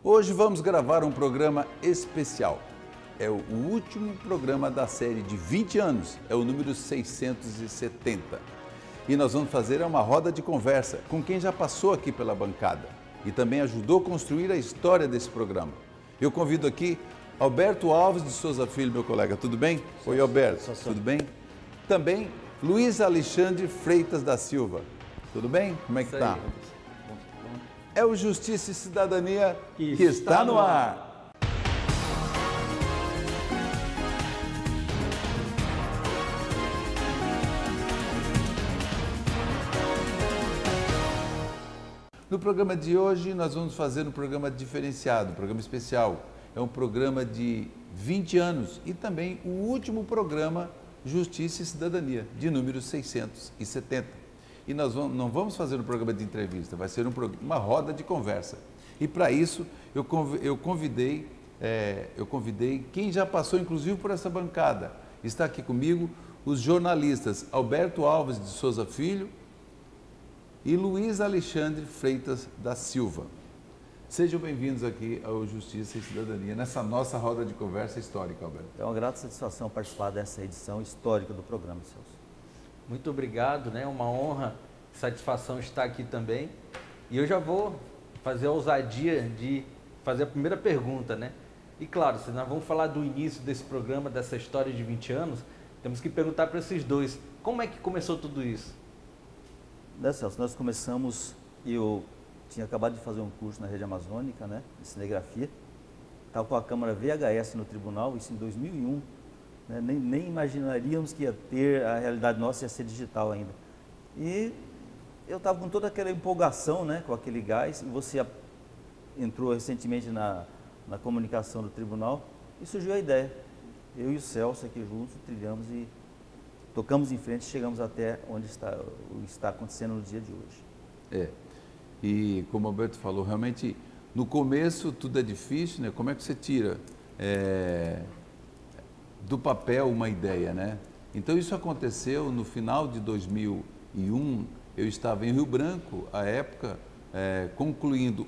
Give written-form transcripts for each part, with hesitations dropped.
Hoje vamos gravar um programa especial. É o último programa da série de 20 anos, é o número 670. E nós vamos fazer uma roda de conversa com quem já passou aqui pela bancada e também ajudou a construir a história desse programa. Eu convido aqui Alberto Alves de Souza Filho, meu colega, tudo bem? Oi, Alberto, tudo bem? Também Luiz Alexandre Freitas da Silva, tudo bem? Como é que está? É o Justiça e Cidadania que está no ar. No programa de hoje, nós vamos fazer um programa diferenciado, um programa especial. É um programa de 20 anos e também o último programa Justiça e Cidadania, de número 670. E nós não vamos fazer um programa de entrevista, vai ser uma roda de conversa. E para isso, eu convidei quem já passou, inclusive, por essa bancada. Está aqui comigo os jornalistas Alberto Alves de Souza Filho e Luiz Alexandre Freitas da Silva. Sejam bem-vindos aqui ao Justiça e Cidadania, nessa nossa roda de conversa histórica, Alberto. É uma grata satisfação participar dessa edição histórica do programa, Celso. Muito obrigado, né? Uma honra, satisfação estar aqui também. E eu já vou fazer a ousadia de fazer a primeira pergunta, né? E claro, se nós vamos falar do início desse programa, dessa história de 20 anos, temos que perguntar para esses dois, como é que começou tudo isso? Celso, nós começamos, eu tinha acabado de fazer um curso na Rede Amazônica, né, de cinegrafia, estava com a câmera VHS no tribunal, isso em 2001, né, nem imaginaríamos que ia ter, a realidade nossa ia ser digital ainda. E eu estava com toda aquela empolgação, né, com aquele gás, e você entrou recentemente na comunicação do tribunal, e surgiu a ideia. Eu e o Celso aqui juntos trilhamos e tocamos em frente, chegamos até onde está acontecendo no dia de hoje. E como o Alberto falou, realmente, no começo tudo é difícil, né? Como é que você tira do papel uma ideia, né? Então isso aconteceu no final de 2001, eu estava em Rio Branco, à época, concluindo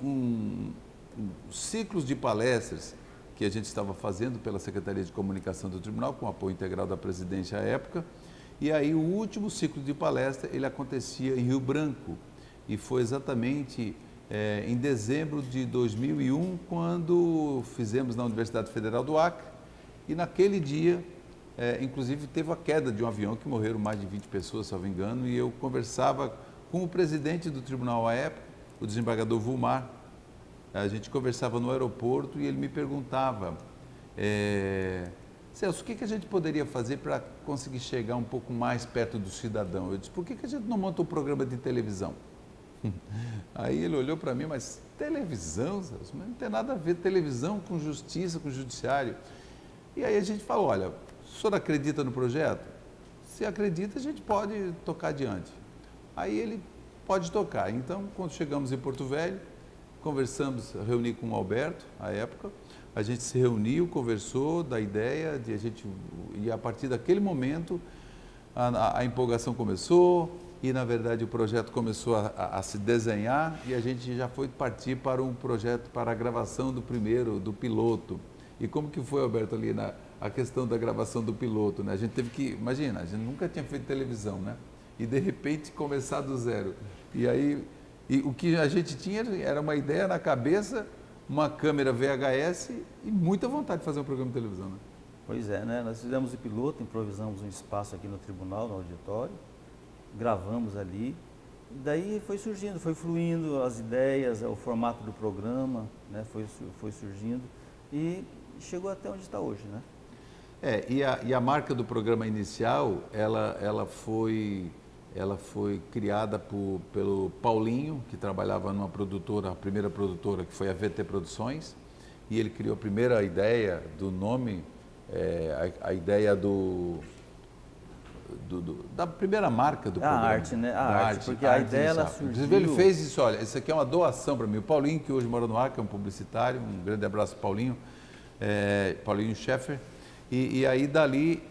ciclos de palestras que a gente estava fazendo pela Secretaria de Comunicação do Tribunal, com apoio integral da presidência à época, e aí o último ciclo de palestra, ele acontecia em Rio Branco, e foi exatamente em dezembro de 2001, quando fizemos na Universidade Federal do Acre, e naquele dia, inclusive, teve a queda de um avião que morreram mais de 20 pessoas, se não me engano, e eu conversava com o presidente do tribunal à época, o desembargador Vulmar. A gente conversava no aeroporto e ele me perguntava, Celso, o que a gente poderia fazer para conseguir chegar um pouco mais perto do cidadão? Eu disse, por que a gente não monta um programa de televisão? Aí ele olhou para mim, mas televisão, Celso? Mas não tem nada a ver televisão com justiça, com judiciário. E aí a gente falou, olha, o senhor acredita no projeto? Se acredita, a gente pode tocar adiante. Aí ele pode tocar. Então, quando chegamos em Porto Velho, conversamos, reuni com o Alberto, à época, a gente se reuniu, conversou da ideia de a gente, e a partir daquele momento a empolgação começou e, na verdade, o projeto começou a se desenhar e a gente já foi partir para um projeto para a gravação do piloto. E como que foi, Alberto, ali a questão da gravação do piloto, né? A gente teve que, imagina, a gente nunca tinha feito televisão, né? E de repente começar do zero. E aí, o que a gente tinha era uma ideia na cabeça, uma câmera VHS e muita vontade de fazer um programa de televisão, né? Pois é, né? Nós fizemos o piloto, improvisamos um espaço aqui no tribunal, no auditório, gravamos ali, e daí foi surgindo, foi fluindo as ideias, o formato do programa, né? Foi surgindo e chegou até onde está hoje, né? E a marca do programa inicial, ela foi criada pelo Paulinho, que trabalhava numa produtora, a primeira produtora, que foi a VT Produções, e ele criou a primeira ideia do nome, a ideia da primeira marca do programa. A arte, né? A arte, porque a ideia ela surgiu... Inclusive ele fez isso, olha, isso aqui é uma doação para mim. O Paulinho, que hoje mora no Acre, é um publicitário, um grande abraço Paulinho, Paulinho Schaeffer, e aí dali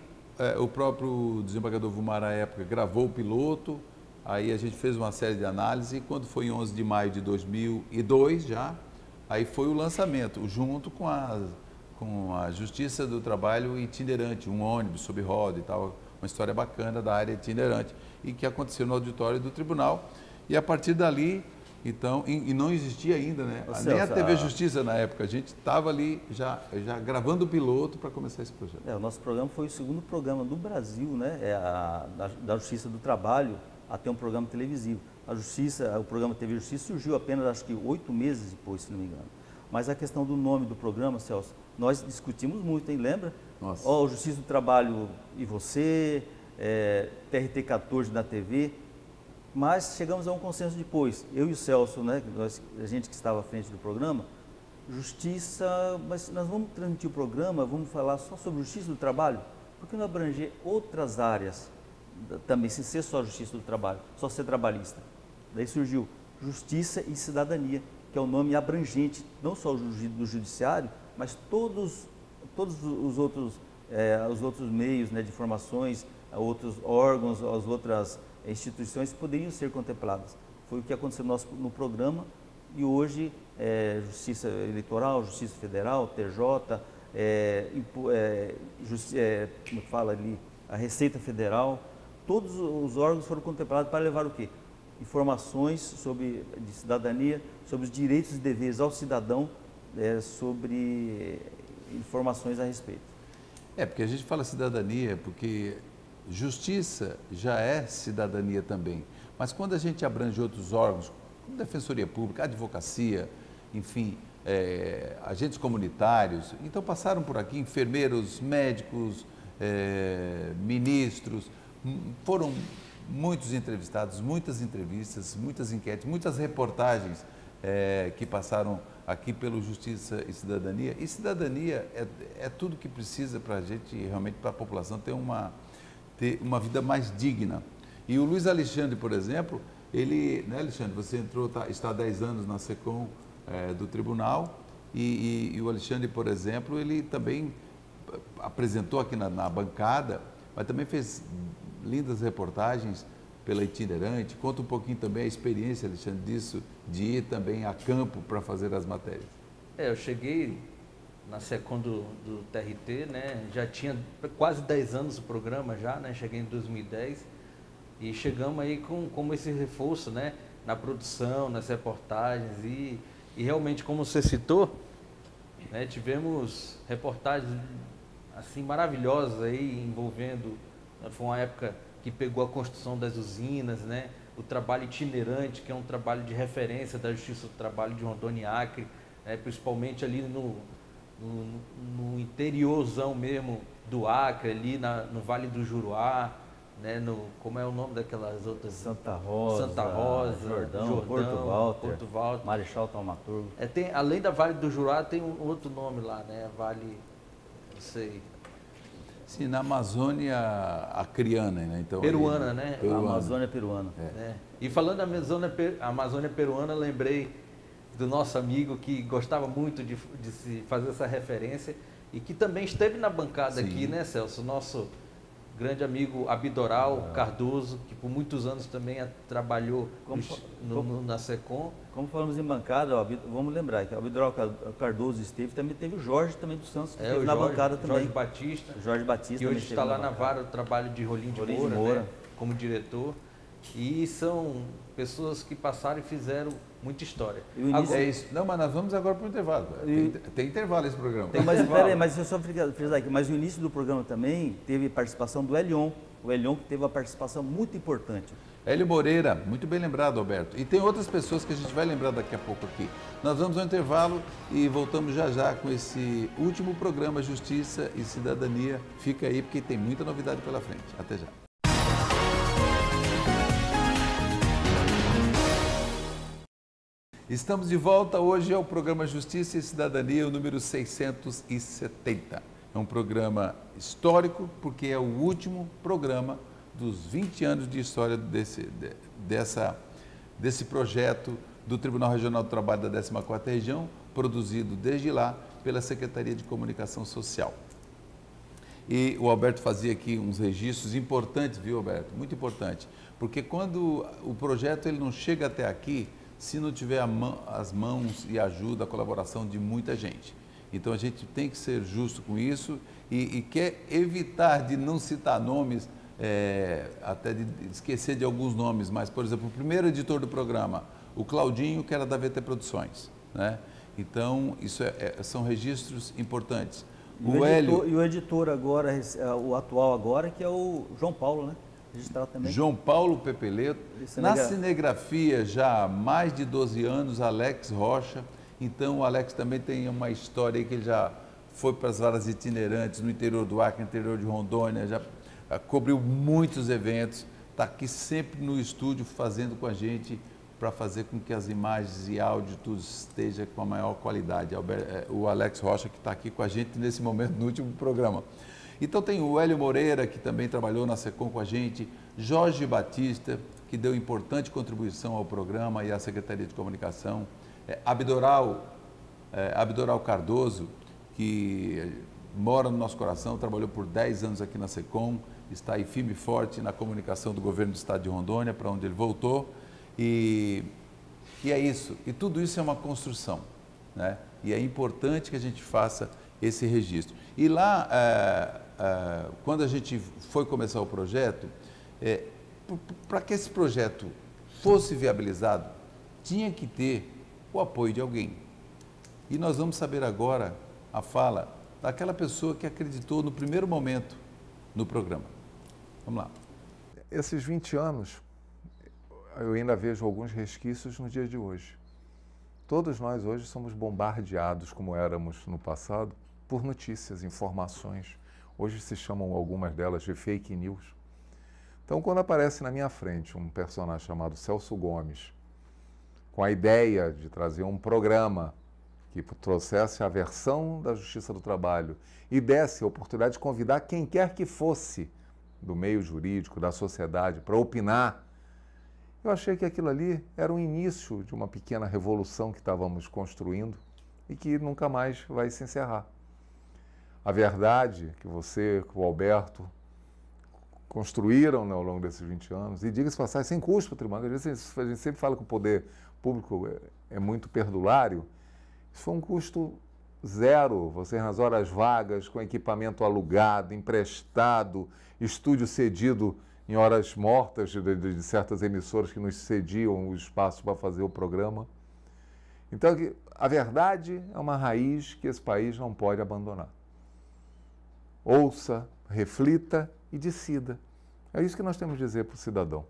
o próprio desembargador Vulmar, à época, gravou o piloto, aí a gente fez uma série de análises, e quando foi em 11 de maio de 2002 já, aí foi o lançamento, junto com a Justiça do Trabalho itinerante, um ônibus sob roda e tal, uma história bacana da área itinerante, e que aconteceu no auditório do tribunal. E a partir dali, então, e não existia ainda, né? Nem a TV Justiça na época, a gente estava ali já gravando o piloto para começar esse projeto. O nosso programa foi o segundo programa do Brasil, né? Da Justiça do Trabalho a ter um programa televisivo. O programa TV Justiça surgiu apenas, acho que 8 meses depois, se não me engano. Mas a questão do nome do programa, Celso, nós discutimos muito, hein? Lembra? Nossa. O Justiça do Trabalho e você, TRT 14 da TV, mas chegamos a um consenso depois, eu e o Celso, né? A gente que estava à frente do programa, Justiça, mas nós vamos transmitir o programa, vamos falar só sobre Justiça do Trabalho, porque não abranger outras áreas também, sem ser só Justiça do Trabalho, só ser trabalhista. Daí surgiu Justiça e Cidadania, que é o nome abrangente, não só do Judiciário, mas todos os outros meios, né, de informações, outros órgãos, as outras instituições poderiam ser contempladas. Foi o que aconteceu no programa e hoje Justiça Eleitoral, Justiça Federal, TJ, como fala ali, a Receita Federal, todos os órgãos foram contemplados para levar o quê? Informações de cidadania, sobre os direitos e deveres ao cidadão, sobre informações a respeito. Porque a gente fala cidadania, porque justiça já é cidadania também. Mas quando a gente abrange outros órgãos, como Defensoria Pública, Advocacia, enfim, agentes comunitários, então passaram por aqui enfermeiros, médicos, ministros, foram muitos entrevistados, muitas entrevistas, muitas enquetes, muitas reportagens que passaram aqui pelo Justiça e Cidadania. E cidadania é tudo que precisa para a gente, realmente, para a população ter uma vida mais digna. E o Luiz Alexandre, por exemplo, ele, né, Alexandre, você está há 10 anos na SECOM do tribunal e o Alexandre, por exemplo, ele também apresentou aqui na bancada, mas também fez lindas reportagens pela itinerante. Conta um pouquinho também a experiência, Alexandre, disso, de ir também a campo para fazer as matérias. Eu cheguei na SECOM do TRT, né? Já tinha quase 10 anos o programa já, né? Cheguei em 2010 e chegamos aí com esse reforço, né? Na produção, nas reportagens e realmente, como você citou, né? Tivemos reportagens assim maravilhosas aí envolvendo, foi uma época que pegou a construção das usinas, né? O trabalho itinerante, que é um trabalho de referência da Justiça do Trabalho de Rondônia e Acre, principalmente ali no interiorzão mesmo do Acre, ali no Vale do Juruá, né? Como é o nome daquelas outras? Santa Rosa, Jordão, Porto Walter, Marechal Taumaturgo. Além da Vale do Juruá tem um outro nome lá, né? Vale, não sei. Sim, na Amazônia acreana, né? Então, peruana, né? Peruana. A Amazônia peruana. E falando da Amazônia peruana, lembrei do nosso amigo que gostava muito de se fazer essa referência e que também esteve na bancada aqui, né, Celso? Nosso grande amigo Abidoral Cardoso, que por muitos anos também trabalhou na SECOM. Como falamos em bancada, vamos lembrar que o Abidoral Cardoso esteve, também teve o Jorge também dos Santos, que esteve na bancada também. Jorge Batista. E hoje está lá na vara do trabalho de Rolim de Moura. Né, como diretor. E são pessoas que passaram e fizeram muita história. É isso. Não, mas nós vamos agora para o intervalo. Tem intervalo esse programa. Mas eu só frisar aqui, mas no início do programa também teve participação do Elion. O Elion que teve uma participação muito importante. Hélio Moreira, muito bem lembrado, Alberto. E tem outras pessoas que a gente vai lembrar daqui a pouco aqui. Nós vamos ao intervalo e voltamos já com esse último programa Justiça e Cidadania. Fica aí porque tem muita novidade pela frente. Até já. Estamos de volta, hoje é o programa Justiça e Cidadania, o número 670. É um programa histórico, porque é o último programa dos 20 anos de história desse projeto do Tribunal Regional do Trabalho da 14ª Região, produzido desde lá pela Secretaria de Comunicação Social. E o Alberto fazia aqui uns registros importantes, viu, Alberto? Muito importante, porque quando o projeto ele não chega até aqui, se não tiver as mãos e a ajuda, a colaboração de muita gente. Então a gente tem que ser justo com isso e quer evitar de não citar nomes, até de esquecer de alguns nomes, mas, por exemplo, o primeiro editor do programa, o Claudinho, que era da VT Produções, né? Então, isso são registros importantes. O Hélio... E o editor agora, o atual agora, que é o João Paulo, né? Registrado também. João Paulo Pepeleto. Na cinegrafia, já há mais de 12 anos, Alex Rocha. Então, o Alex também tem uma história aí que ele já foi para as varas itinerantes no interior do Acre, no interior de Rondônia, já cobriu muitos eventos, está aqui sempre no estúdio fazendo com a gente para fazer com que as imagens e áudio tudo esteja com a maior qualidade. O Alex Rocha, que está aqui com a gente nesse momento, no último programa. Então tem o Hélio Moreira, que também trabalhou na SECOM com a gente, Jorge Batista, que deu importante contribuição ao programa e à Secretaria de Comunicação, Abdoral Cardoso, que mora no nosso coração, trabalhou por 10 anos aqui na SECOM, está aí firme e forte na comunicação do governo do estado de Rondônia, para onde ele voltou. E é isso, e tudo isso é uma construção, né? E é importante que a gente faça esse registro. E lá, quando a gente foi começar o projeto, para que esse projeto fosse viabilizado, tinha que ter o apoio de alguém. E nós vamos saber agora a fala daquela pessoa que acreditou no primeiro momento no programa. Vamos lá. Esses 20 anos, eu ainda vejo alguns resquícios no dia de hoje. Todos nós hoje somos bombardeados, como éramos no passado, por notícias, informações. Hoje se chamam algumas delas de fake news. Então, quando aparece na minha frente um personagem chamado Celso Gomes, com a ideia de trazer um programa que trouxesse a versão da Justiça do Trabalho e desse a oportunidade de convidar quem quer que fosse do meio jurídico, da sociedade, para opinar, eu achei que aquilo ali era o início de uma pequena revolução que estávamos construindo e que nunca mais vai se encerrar. A verdade que você, que o Alberto, construíram, né, ao longo desses 20 anos, e diga-se passagem, sem custo para o tribunal, a gente sempre fala que o poder público é muito perdulário, isso foi um custo zero, você nas horas vagas, com equipamento alugado, emprestado, estúdio cedido em horas mortas de certas emissoras que nos cediam o espaço para fazer o programa. Então, a verdade é uma raiz que esse país não pode abandonar. Ouça, reflita e decida. É isso que nós temos que dizer para o cidadão.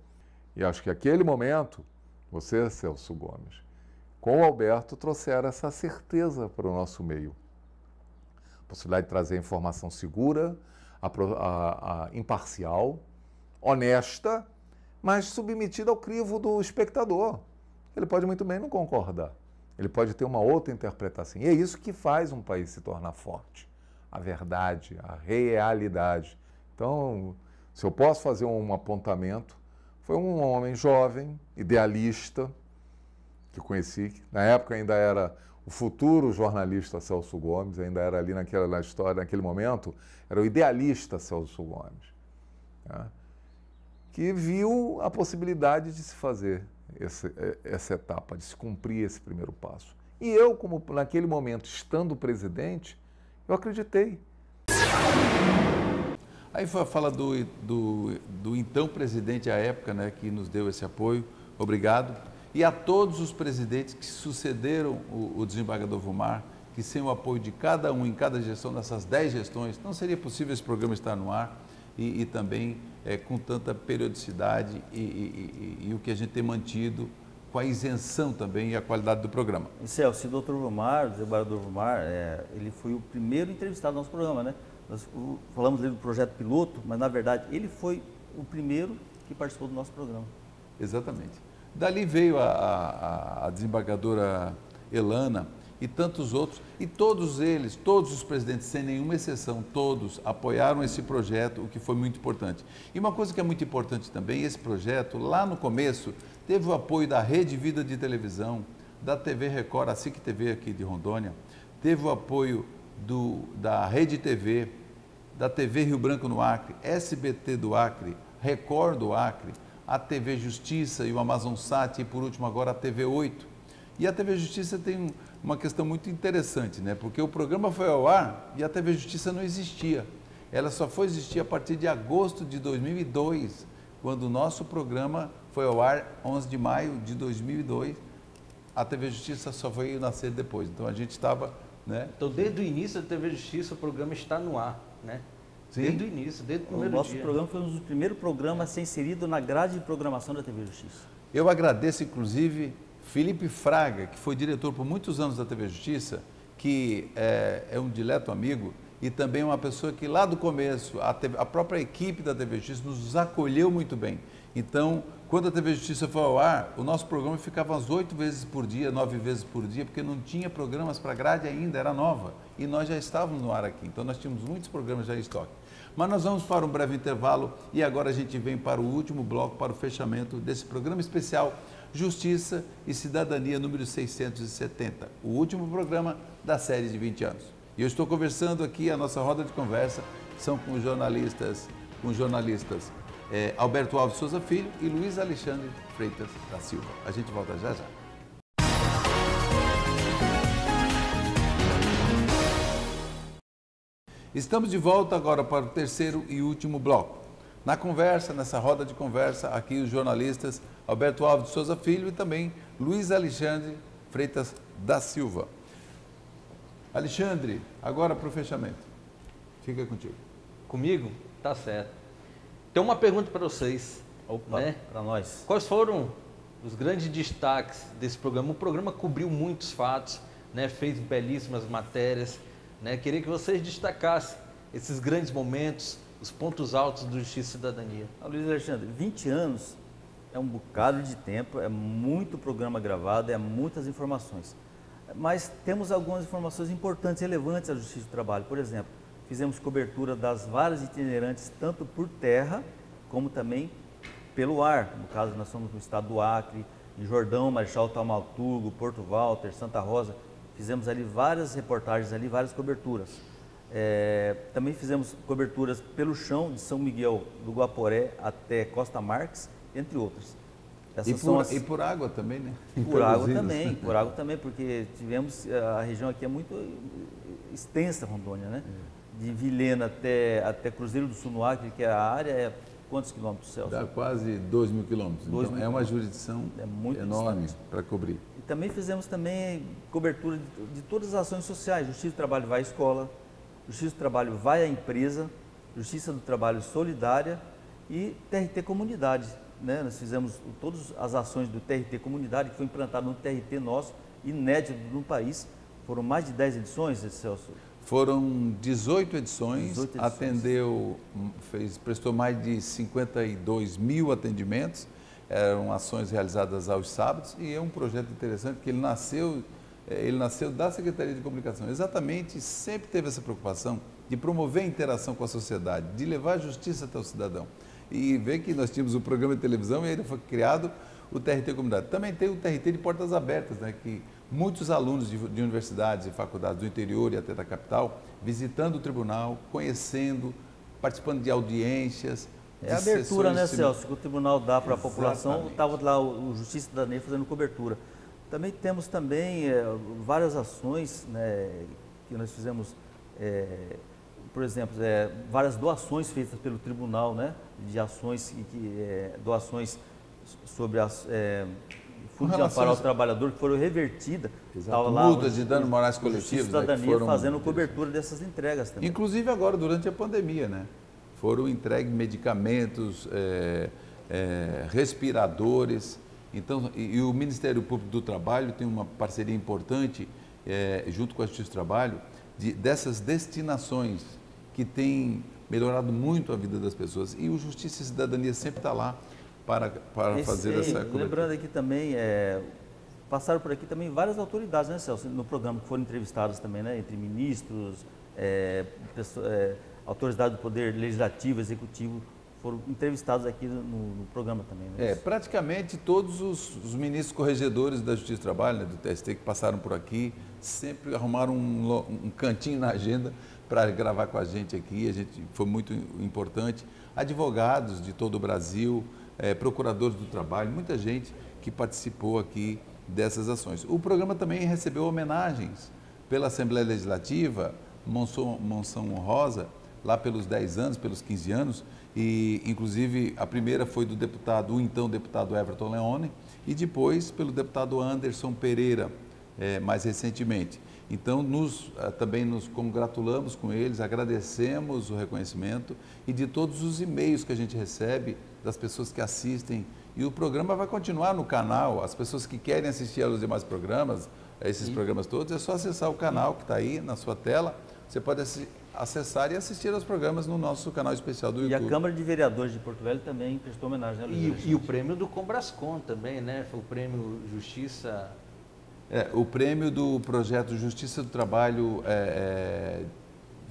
E acho que aquele momento, você, Celso Gomes, com o Alberto, trouxeram essa certeza para o nosso meio. A possibilidade de trazer informação segura, imparcial, honesta, mas submetida ao crivo do espectador. Ele pode muito bem não concordar. Ele pode ter uma outra interpretação. E é isso que faz um país se tornar forte. A verdade, a realidade. Então, se eu posso fazer um apontamento, foi um homem jovem, idealista, que eu conheci, na época ainda era o futuro jornalista Celso Gomes, ainda era ali naquela história, naquele momento, era o idealista Celso Gomes, né? Que viu a possibilidade de se fazer essa etapa, de se cumprir esse primeiro passo. E eu, como naquele momento, estando presidente, eu acreditei. Aí foi a fala do então presidente à época, né, que nos deu esse apoio, obrigado. E a todos os presidentes que sucederam o desembargador Vilmar, que sem o apoio de cada um em cada gestão, dessas 10 gestões, não seria possível esse programa estar no ar e também com tanta periodicidade e o que a gente tem mantido com a isenção também e a qualidade do programa. E Celso, o doutor Vilmar, o desembargador Vilmar, ele foi o primeiro entrevistado no nosso programa, né? Nós falamos dele do projeto piloto, mas na verdade ele foi o primeiro que participou do nosso programa. Exatamente. Dali veio a desembargadora Elana e tantos outros, e todos eles, todos os presidentes, sem nenhuma exceção, todos apoiaram esse projeto, o que foi muito importante. E uma coisa que é muito importante também, esse projeto, lá no começo, teve o apoio da Rede Vida de Televisão, da TV Record, a SIC TV aqui de Rondônia, teve o apoio da Rede TV, da TV Rio Branco no Acre, SBT do Acre, Record do Acre, a TV Justiça e o Amazonsat e, por último, agora a TV 8. E a TV Justiça tem uma questão muito interessante, né? Porque o programa foi ao ar e a TV Justiça não existia. Ela só foi existir a partir de agosto de 2002, quando o nosso programa foi ao ar 11 de maio de 2002. A TV Justiça só foi nascer depois. Então a gente estava, né? Então, desde o início da TV Justiça, o programa está no ar, né? Sim. Desde o início, desde o primeiro dia. O nosso programa foi um dos primeiros programas a ser inserido na grade de programação da TV Justiça. Eu agradeço, inclusive, Felipe Fraga, que foi diretor por muitos anos da TV Justiça, que é um dileto amigo e também uma pessoa que lá do começo, a própria equipe da TV Justiça nos acolheu muito bem. Então, quando a TV Justiça foi ao ar, o nosso programa ficava às 8 vezes por dia, 9 vezes por dia, porque não tinha programas para grade ainda, era nova. E nós já estávamos no ar aqui, então nós tínhamos muitos programas já em estoque. Mas nós vamos para um breve intervalo e agora a gente vem para o último bloco, para o fechamento desse programa especial Justiça e Cidadania número 670, o último programa da série de 20 anos. E eu estou conversando aqui, a nossa roda de conversa são com jornalistas Alberto Alves Souza Filho e Luiz Alexandre Freitas da Silva. A gente volta já já. Estamos de volta agora para o terceiro e último bloco. Na conversa, nessa roda de conversa, aqui os jornalistas Alberto Alves Souza Filho e também Luiz Alexandre Freitas da Silva. Alexandre, agora para o fechamento. Fica contigo. Comigo? Tá certo. Tem uma pergunta para vocês. Opa, né? para nós. Quais foram os grandes destaques desse programa? O programa cobriu muitos fatos, né? Fez belíssimas matérias. Né? Queria que vocês destacassem esses grandes momentos, os pontos altos do Justiça e Cidadania. Luiz Alexandre, 20 anos é um bocado de tempo, é muito programa gravado, é muitas informações. Mas temos algumas informações importantes, relevantes à Justiça do Trabalho. Por exemplo, fizemos cobertura das varas itinerantes, tanto por terra, como também pelo ar. No caso, nós somos no estado do Acre, em Jordão, Marechal Taumaturgo, Porto Walter, Santa Rosa. Fizemos ali várias reportagens, ali várias coberturas. Também fizemos coberturas pelo chão, de São Miguel do Guaporé até Costa Marques, entre outras. E por água também, né? Por água também, porque tivemos, a região aqui é muito extensa, Rondônia, né? De Vilhena até Cruzeiro do Sul, no Acre, que a área é quantos quilômetros, Celso? Dá quase 2 mil quilômetros. Então, é uma jurisdição enorme para cobrir. E também fizemos cobertura de todas as ações sociais. Justiça do Trabalho vai à escola, Justiça do Trabalho vai à empresa, Justiça do Trabalho solidária e TRT Comunidade. Né? Nós fizemos todas as ações do TRT Comunidade, que foi implantado no TRT nosso, inédito no país. Foram mais de 10 edições, Celso? Foram 18 edições, prestou mais de 52 mil atendimentos, eram ações realizadas aos sábados e é um projeto interessante que ele nasceu da Secretaria de Comunicação. Exatamente, sempre teve essa preocupação de promover a interação com a sociedade, de levar a justiça até o cidadão. E ver que nós tínhamos o programa de televisão e ainda foi criado o TRT Comunidade. Também tem o TRT de Portas Abertas, né, que muitos alunos de universidades e faculdades do interior e até da capital, visitando o tribunal, conhecendo, participando de audiências. É a abertura, né, Celso, que o tribunal dá para a população. Estava lá o Justiça e Cidadania fazendo cobertura. Também temos várias ações, né, que nós fizemos, por exemplo, várias doações feitas pelo tribunal, né, de ações, doações sobre as... Fundo de Amparo ao Trabalhador, que foram revertidas. Exato, multas de danos morais coletivos. Cidadania, fazendo cobertura dessas entregas também. Inclusive agora, durante a pandemia, né? Foram entregues medicamentos, respiradores. Então, e o Ministério Público do Trabalho tem uma parceria importante, junto com a Justiça do Trabalho, dessas destinações que tem melhorado muito a vida das pessoas. E o Justiça e Cidadania sempre está lá para fazer essa cobertura. Lembrando aqui também, passaram por aqui também várias autoridades, né, Celso, no programa, que foram entrevistadas também, né, entre ministros, autoridades do Poder Legislativo, Executivo, foram entrevistados aqui no programa também. Né? Praticamente todos os ministros corregedores da Justiça do Trabalho, né, do TST, que passaram por aqui, sempre arrumaram um cantinho na agenda para gravar com a gente aqui, foi muito importante. Advogados de todo o Brasil, procuradores do trabalho, muita gente que participou aqui dessas ações. O programa também recebeu homenagens pela Assembleia Legislativa, menção honrosa, lá pelos 10 anos, pelos 15 anos, e inclusive a primeira foi do deputado, o então deputado Everton Leone, e depois pelo deputado Anderson Pereira, mais recentemente. Então, também nos congratulamos com eles, agradecemos o reconhecimento e de todos os e-mails que a gente recebe, das pessoas que assistem. E o programa vai continuar no canal. As pessoas que querem assistir aos demais programas, esses programas todos, é só acessar o canal que está aí na sua tela. Você pode acessar e assistir aos programas no nosso canal especial do YouTube. E a Câmara de Vereadores de Porto Velho também prestou homenagem, né, E o prêmio do Combrascon também, né? Foi o prêmio Justiça... O prêmio do projeto Justiça do Trabalho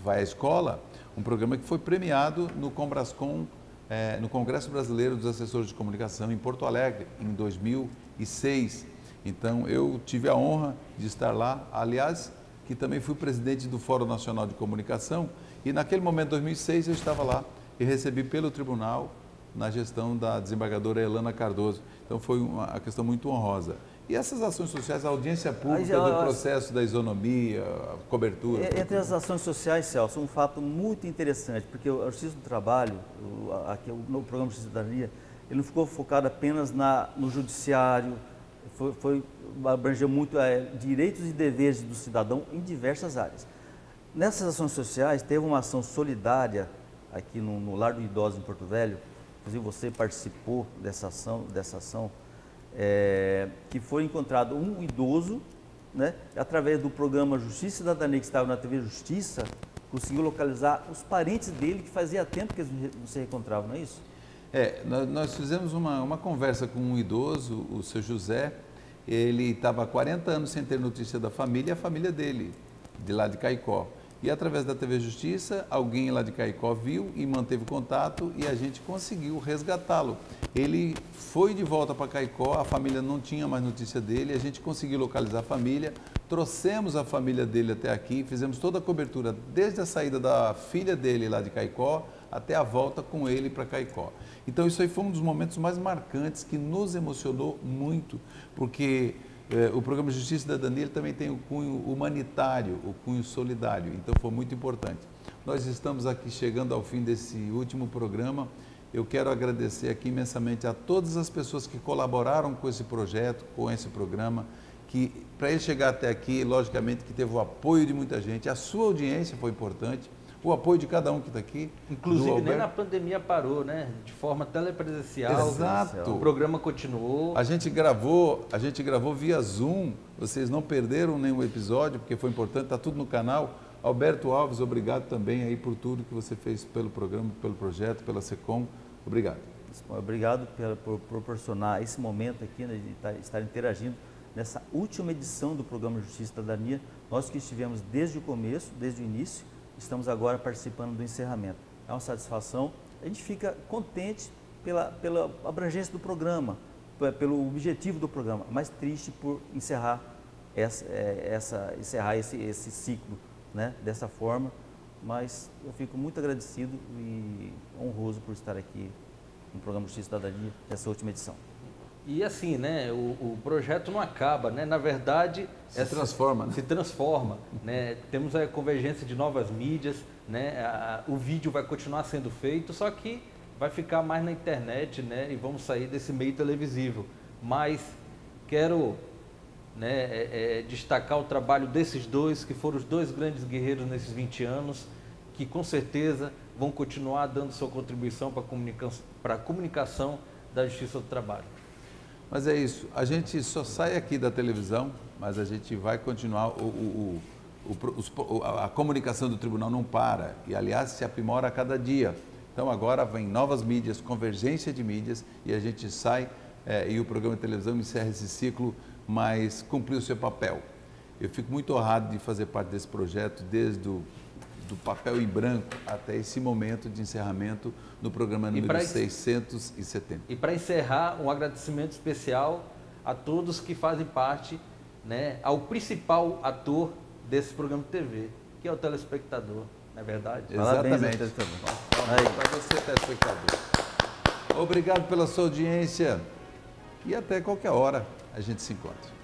vai à Escola, um programa que foi premiado no Combrascon, no Congresso Brasileiro dos Assessores de Comunicação em Porto Alegre, em 2006. Então, eu tive a honra de estar lá, aliás, que também fui presidente do Fórum Nacional de Comunicação, e naquele momento, em 2006, eu estava lá e recebi pelo tribunal, na gestão da desembargadora Elana Cardoso. Então, foi uma questão muito honrosa. E essas ações sociais, a audiência pública do processo da isonomia, a cobertura... Entre as ações sociais, Celso, um fato muito interessante, porque a Justiça do Trabalho, no programa de Cidadania, ele não ficou focado apenas no judiciário, abrangeu muito direitos e deveres do cidadão em diversas áreas. Nessas ações sociais, teve uma ação solidária aqui no Lar do Idoso em Porto Velho, inclusive você participou dessa ação, que foi encontrado um idoso, né, através do programa Justiça e Cidadania, que estava na TV Justiça, conseguiu localizar os parentes dele, que fazia tempo que eles não se reencontravam, não é isso? Nós fizemos uma conversa com um idoso, o seu José. Ele estava há 40 anos sem ter notícia da família, e a família dele, de lá de Caicó. E através da TV Justiça, alguém lá de Caicó viu e manteve contato e a gente conseguiu resgatá-lo. Ele foi de volta para Caicó, a família não tinha mais notícia dele, a gente conseguiu localizar a família, trouxemos a família dele até aqui, fizemos toda a cobertura, desde a saída da filha dele lá de Caicó até a volta com ele para Caicó. Então isso aí foi um dos momentos mais marcantes que nos emocionou muito, porque o programa Justiça e Cidadania ele também tem o cunho humanitário, o cunho solidário, então foi muito importante. Nós estamos aqui chegando ao fim desse último programa. Eu quero agradecer aqui imensamente a todas as pessoas que colaboraram com esse projeto, com esse programa, que para ele chegar até aqui, logicamente que teve o apoio de muita gente, a sua audiência foi importante, o apoio de cada um que está aqui. Inclusive, nem na pandemia parou, né? De forma telepresencial. Exato. O programa continuou. A gente gravou via Zoom, vocês não perderam nenhum episódio, porque foi importante, está tudo no canal. Alberto Alves, obrigado também aí por tudo que você fez pelo programa, pelo projeto, pela SECOM. Obrigado. Obrigado por proporcionar esse momento aqui, né, de estar interagindo nessa última edição do programa Justiça e Cidadania. Nós que estivemos desde o começo, desde o início, estamos agora participando do encerramento. É uma satisfação, a gente fica contente pela abrangência do programa, pelo objetivo do programa, mas triste por encerrar esse ciclo, né, dessa forma, mas eu fico muito agradecido e honroso por estar aqui no programa Justiça e Cidadania, nessa última edição. E assim, né, o projeto não acaba, né? Na verdade... Se transforma, né? Se transforma, né? Temos a convergência de novas mídias, né? O vídeo vai continuar sendo feito, só que vai ficar mais na internet, né? E vamos sair desse meio televisivo. Mas quero, né, destacar o trabalho desses dois, que foram os dois grandes guerreiros nesses 20 anos, que com certeza vão continuar dando sua contribuição para a comunicação da Justiça do Trabalho. Mas é isso, a gente só sai aqui da televisão, mas a gente vai continuar, a comunicação do tribunal não para, e aliás se aprimora a cada dia. Então agora vem novas mídias, convergência de mídias, e a gente sai, e o programa de televisão encerra esse ciclo, mas cumpriu o seu papel. Eu fico muito honrado de fazer parte desse projeto, desde do papel em branco até esse momento de encerramento no programa número 670. E para encerrar, um agradecimento especial a todos que fazem parte, né, ao principal ator desse programa de TV, que é o telespectador, não é verdade? Exatamente. Para você, telespectador. Obrigado pela sua audiência e até qualquer hora a gente se encontra.